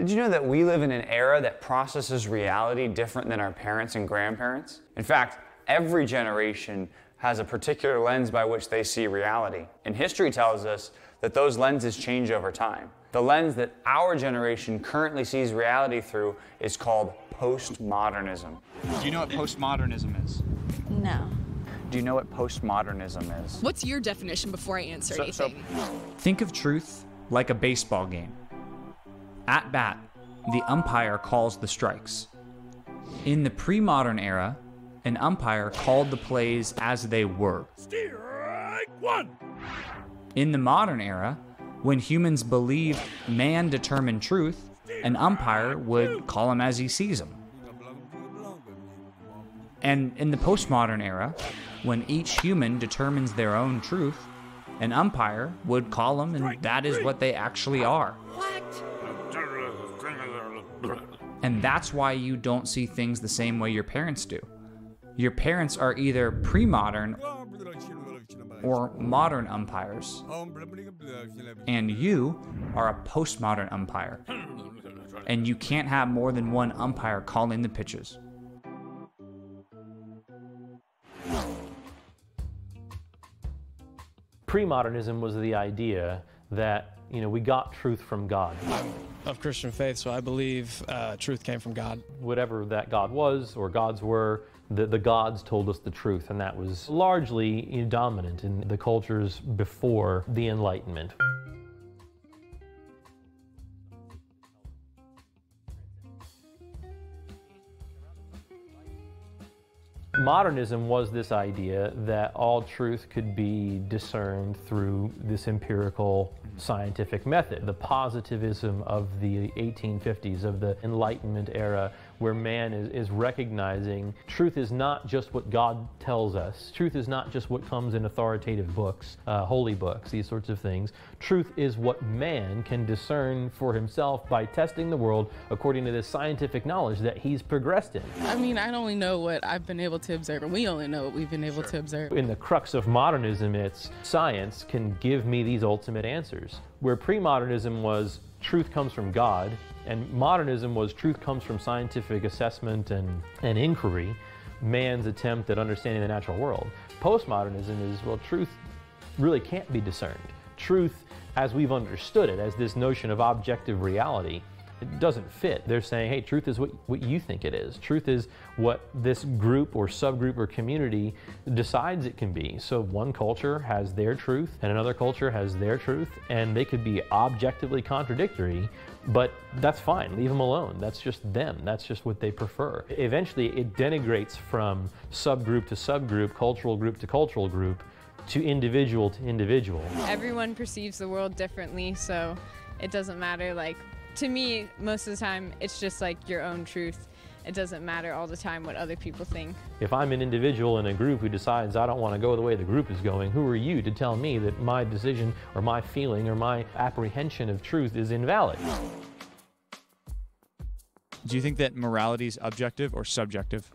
Did you know that we live in an era that processes reality different than our parents and grandparents? In fact, every generation has a particular lens by which they see reality. And history tells us that those lenses change over time. The lens that our generation currently sees reality through is called postmodernism. Do you know what postmodernism is? No. Do you know what postmodernism is? What's your definition before I answer anything? Think of truth like a baseball game. At bat, the umpire calls the strikes. In the pre-modern era, an umpire called the plays as they were. Strike one! In the modern era, when humans believe man-determined truth, an umpire would call him as he sees him. And in the postmodern era, when each human determines their own truth, an umpire would call them, and that is what they actually are. And that's why you don't see things the same way your parents do. Your parents are either pre-modern or modern umpires, and you are a postmodern umpire. And you can't have more than one umpire calling the pitches. Pre-modernism was the idea that, we got truth from God. I'm of Christian faith, so I believe truth came from God. Whatever that God was or gods were, the gods told us the truth, and that was largely dominant in the cultures before the Enlightenment. Modernism was this idea that all truth could be discerned through this empirical scientific method. The positivism of the 1850s, of the Enlightenment era, where man is recognizing truth is not just what God tells us. Truth is not just what comes in authoritative books, holy books, these sorts of things. Truth is what man can discern for himself by testing the world according to this scientific knowledge that he's progressed in. I mean, I only know what I've been able to observe, and we only know what we've been able to observe. In the crux of modernism, it's science can give me these ultimate answers. Where pre-modernism was truth comes from God, and modernism was truth comes from scientific assessment and inquiry, man's attempt at understanding the natural world. Postmodernism is, well, truth really can't be discerned. Truth, as we've understood it, as this notion of objective reality, it doesn't fit. They're saying, hey, truth is what you think it is. Truth is what this group or subgroup or community decides it can be. So one culture has their truth and another culture has their truth, and they could be objectively contradictory, but that's fine. Leave them alone. That's just them. That's just what they prefer. Eventually, it denigrates from subgroup to subgroup, cultural group to cultural group, to individual to individual. Everyone perceives the world differently, so it doesn't matter. To me, most of the time, it's just your own truth. It doesn't matter all the time what other people think. If I'm an individual in a group who decides I don't want to go the way the group is going, who are you to tell me that my decision or my feeling or my apprehension of truth is invalid? Do you think that morality is objective or subjective?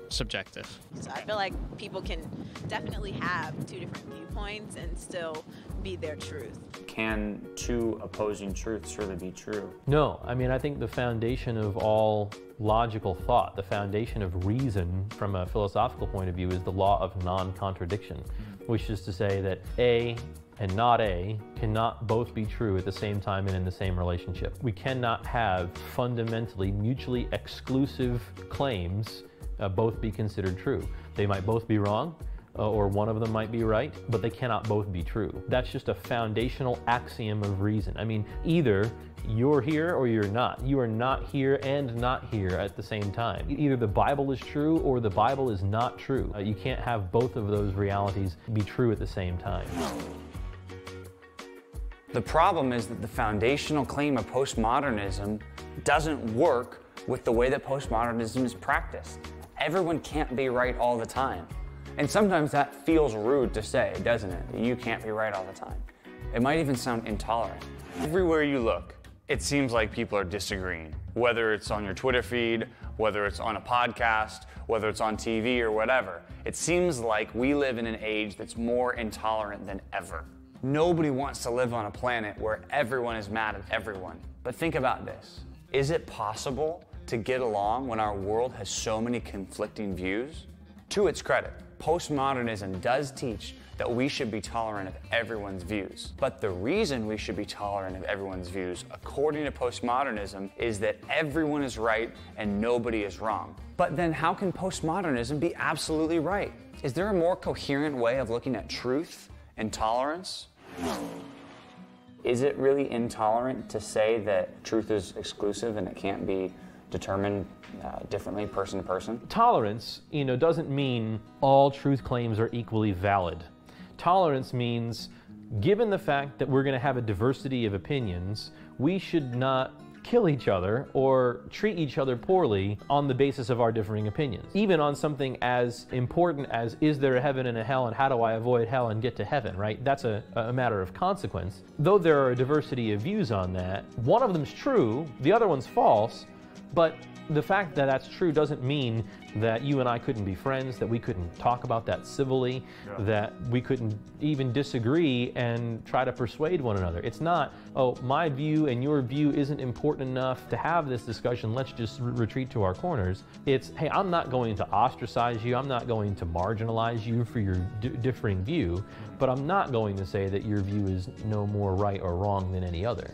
Subjective. So I feel like people can definitely have two different viewpoints and still be their truth. Can two opposing truths really be true? No, I think the foundation of all logical thought, the foundation of reason from a philosophical point of view is the law of non-contradiction, which is to say that A and not A cannot both be true at the same time and in the same relationship. We cannot have fundamentally mutually exclusive claims both be considered true. They might both be wrong, or one of them might be right, but they cannot both be true. That's just a foundational axiom of reason. Either you're here or you're not. You are not here and not here at the same time. Either the Bible is true or the Bible is not true. You can't have both of those realities be true at the same time. The problem is that the foundational claim of postmodernism doesn't work with the way that postmodernism is practiced. Everyone can't be right all the time. And sometimes that feels rude to say, doesn't it? You can't be right all the time. It might even sound intolerant. Everywhere you look, it seems like people are disagreeing. Whether it's on your Twitter feed, whether it's on a podcast, whether it's on TV or whatever. It seems like we live in an age that's more intolerant than ever. Nobody wants to live on a planet where everyone is mad at everyone. But think about this. Is it possible to get along when our world has so many conflicting views? To its credit, postmodernism does teach that we should be tolerant of everyone's views. But the reason we should be tolerant of everyone's views, according to postmodernism, is that everyone is right and nobody is wrong. But then how can postmodernism be absolutely right? Is there a more coherent way of looking at truth and tolerance? Is it really intolerant to say that truth is exclusive and it can't be determined differently person to person? Tolerance, doesn't mean all truth claims are equally valid. Tolerance means, given the fact that we're going to have a diversity of opinions, we should not kill each other or treat each other poorly on the basis of our differing opinions. Even on something as important as, is there a heaven and a hell, and how do I avoid hell and get to heaven, right? That's a matter of consequence. Though there are a diversity of views on that, one of them's true, the other one's false, but the fact that that's true doesn't mean that you and I couldn't be friends, that we couldn't talk about that civilly, that we couldn't even disagree and try to persuade one another. It's not, oh, my view and your view isn't important enough to have this discussion, let's just retreat to our corners. It's, hey, I'm not going to ostracize you, I'm not going to marginalize you for your differing view, but I'm not going to say that your view is no more right or wrong than any other.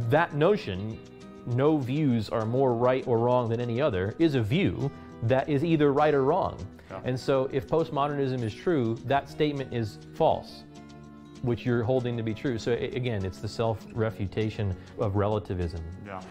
That notion, no views are more right or wrong than any other, is a view that is either right or wrong. And so if postmodernism is true, that statement is false, which you're holding to be true. So again, it's the self-refutation of relativism.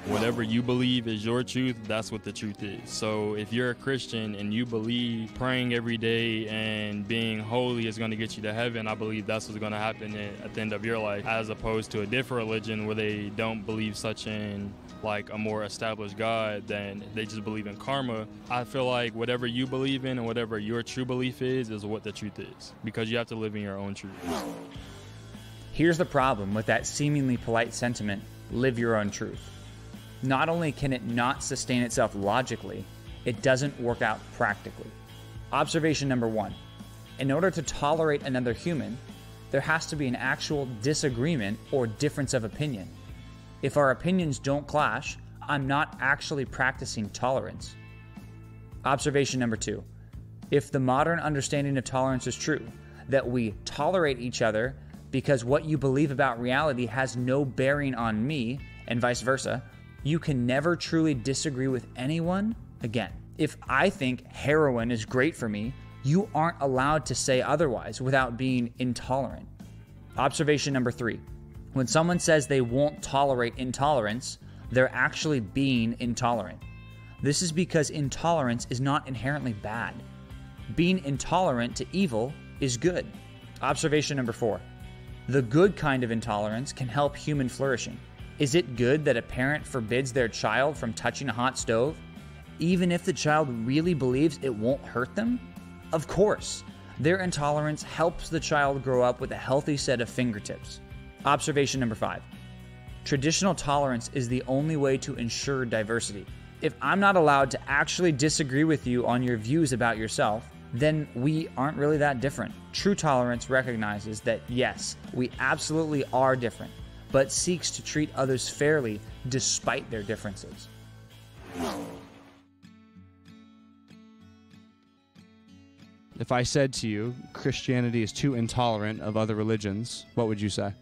Whatever you believe is your truth, that's what the truth is. So if you're a Christian and you believe praying every day and being holy is going to get you to heaven, I believe that's what's going to happen at the end of your life, as opposed to a different religion where they don't believe such in like a more established God, then they just believe in karma. I feel like whatever you believe in and whatever your true belief is what the truth is, because you have to live in your own truth. Here's the problem with that seemingly polite sentiment, live your own truth. Not only can it not sustain itself logically, it doesn't work out practically. Observation number 1. In order to tolerate another human, there has to be an actual disagreement or difference of opinion. If our opinions don't clash, I'm not actually practicing tolerance. Observation number 2. If the modern understanding of tolerance is true, that we tolerate each other because what you believe about reality has no bearing on me, and vice versa, you can never truly disagree with anyone again. If I think heroin is great for me, you aren't allowed to say otherwise without being intolerant. Observation number 3. When someone says they won't tolerate intolerance, they're actually being intolerant. This is because intolerance is not inherently bad. Being intolerant to evil is good. Observation number 4. The good kind of intolerance can help human flourishing. Is it good that a parent forbids their child from touching a hot stove, even if the child really believes it won't hurt them? Of course. Their intolerance helps the child grow up with a healthy set of fingertips. Observation number 5. Traditional tolerance is the only way to ensure diversity. If I'm not allowed to actually disagree with you on your views about yourself, then we aren't really that different. True tolerance recognizes that, yes, we absolutely are different, but seeks to treat others fairly despite their differences. If I said to you, Christianity is too intolerant of other religions, what would you say?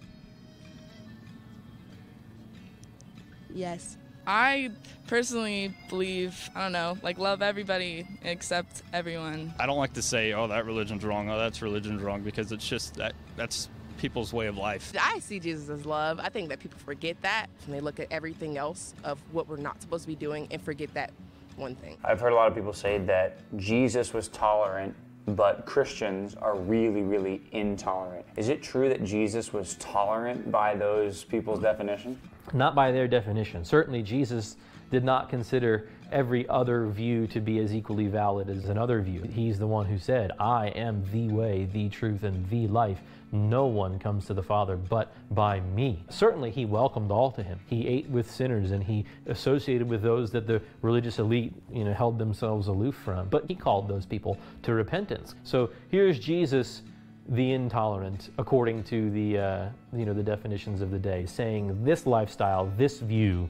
Yes. I personally believe, love everybody except everyone. I don't like to say, oh, that religion's wrong, oh, that's religion's wrong, because it's just that's people's way of life. I see Jesus as love. I think that people forget that when they look at everything else of what we're not supposed to be doing and forget that one thing. I've heard a lot of people say that Jesus was tolerant, but Christians are really, really intolerant. Is it true that Jesus was tolerant by those people's definition? Not by their definition. Certainly Jesus did not consider every other view to be as equally valid as another view. He's the one who said, I am the way, the truth, and the life. No one comes to the Father but by me. Certainly he welcomed all to him. He ate with sinners and he associated with those that the religious elite, held themselves aloof from. But he called those people to repentance. So here's Jesus, the intolerant, according to the definitions of the day, saying this lifestyle, this view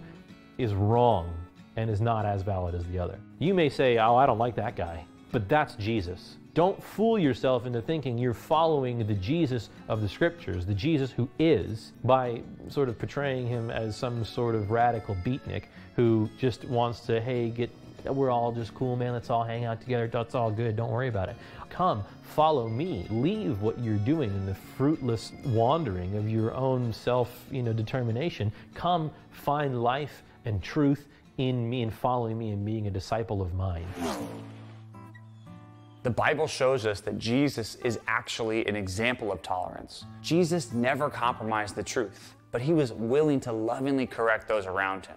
is wrong and is not as valid as the other. You may say, oh, I don't like that guy, but that's Jesus. Don't fool yourself into thinking you're following the Jesus of the Scriptures, the Jesus who is, by sort of portraying him as some sort of radical beatnik who just wants to, hey, we're all just cool, man, let's all hang out together, that's all good, don't worry about it. Come, follow me. Leave what you're doing in the fruitless wandering of your own self-determination. Come, find life and truth in me and following me and being a disciple of mine. The Bible shows us that Jesus is actually an example of tolerance. Jesus never compromised the truth, but he was willing to lovingly correct those around him.